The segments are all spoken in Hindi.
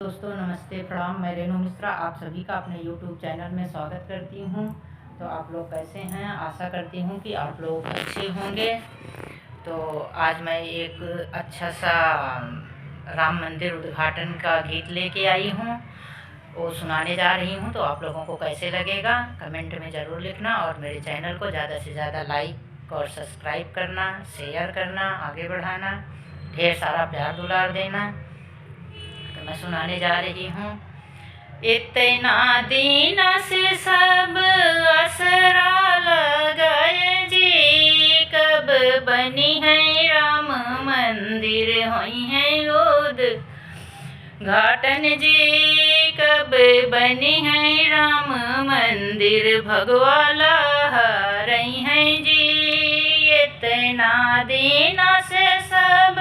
दोस्तों नमस्ते प्रणाम। मैं रेणु मिश्रा आप सभी का अपने YouTube चैनल में स्वागत करती हूँ। तो आप लोग कैसे हैं? आशा करती हूँ कि आप लोग अच्छे होंगे। तो आज मैं एक अच्छा सा राम मंदिर उद्घाटन का गीत लेके आई हूँ, वो सुनाने जा रही हूँ। तो आप लोगों को कैसे लगेगा कमेंट में ज़रूर लिखना, और मेरे चैनल को ज़्यादा से ज़्यादा लाइक और सब्सक्राइब करना, शेयर करना, आगे बढ़ाना, ढेर सारा प्यार दुलार देना। तो मैं सुनाने जा रही हूँ। इतना दिन से सब असरा लगाए जी, कब बनी है राम मंदिर होई है उद्घाटन जी, कब बनी है राम मंदिर भगवाला रही है जी। इतना दिन से सब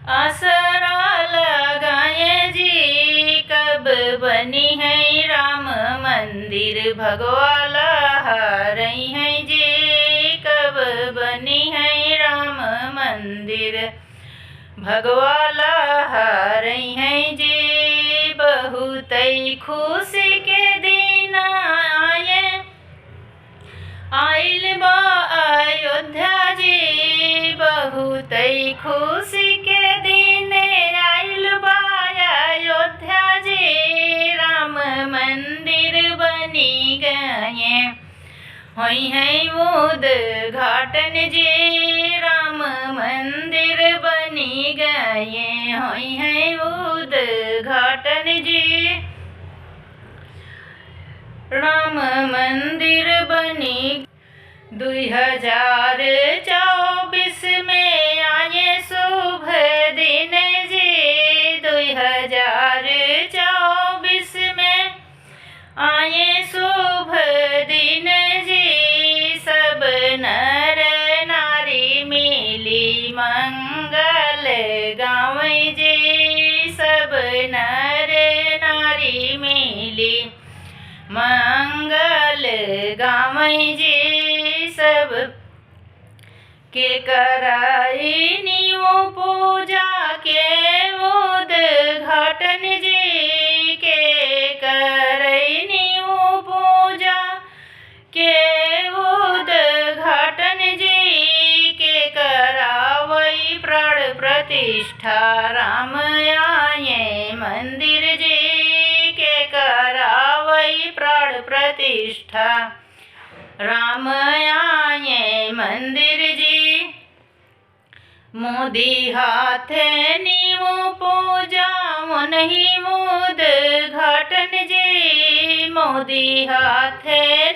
आसरा लगाए जी, कब बनी है राम मंदिर भगवाला रही है जी, कब बनी है राम मंदिर भगवाला रही है जी। बहुत ही खुशी के दिन आइल बा अयोध्या जी, बहुत ही खुशी के दिन आइल बा अयोध्या जी। राम मंदिर बनी गए होई है उद्घाटन जी, राम मंदिर बनी गए होई है उद्घाटन जी। राम मंदिर बनी 2024 में आए शुभ दिन जी, 2024 में आए शुभ दिन जी। सब नर नारी मिली मंगल गावे जी, सब नर नारी मिली मंगल गावे जी। सब के कराई नीव पूजा के उद्घाटन जी, के कराई नीव पूजा के उद्घाटन जी, के करावई प्राण प्रतिष्ठा राम आए मंदिर जी, के करावई प्राण प्रतिष्ठा राम आए मंदिर जी। मोदी हाथ नीव पूजा नहीं उद्घाटन जी, मोदी हाथ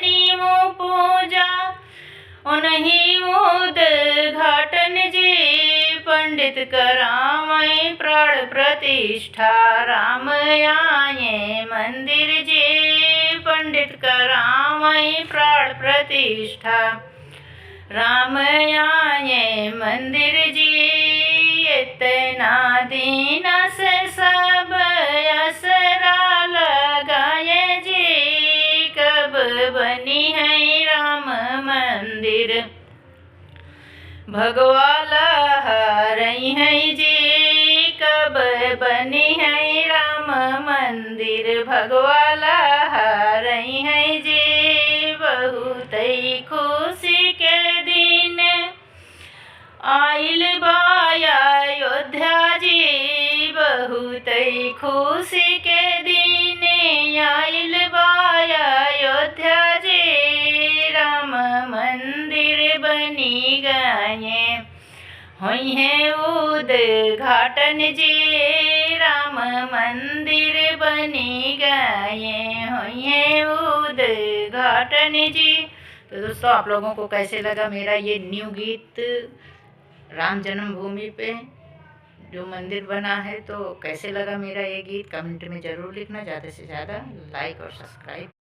नीव पूजा नहीं उद्घाटन जी। पंडित करावई प्राण प्रतिष्ठा राम आए मंदिर जी, पंडित करावई प्राण प्रतिष्ठा राम आए मंदिर जी। इतना दिन से सब असरा लगाए जी, कब बनी है राम मंदिर भगवाला रही है जी, कब बनी है राम मंदिर भगवाला रही है जी। बहुत ही खुशी के दिन आइल बा अयोध्या जी, बहुत ही खुशी के दिन आइल बा अयोध्या जी। राम मंदिर बनी गए होई है उद्घाटन जी, राम मंदिर बनी गए होई है उद्घाटन जी। तो दोस्तों आप लोगों को कैसे लगा मेरा ये न्यू गीत राम जन्मभूमि पे जो मंदिर बना है? तो कैसे लगा मेरा ये गीत कमेंट में ज़रूर लिखना। ज़्यादा से ज़्यादा लाइक और सब्सक्राइब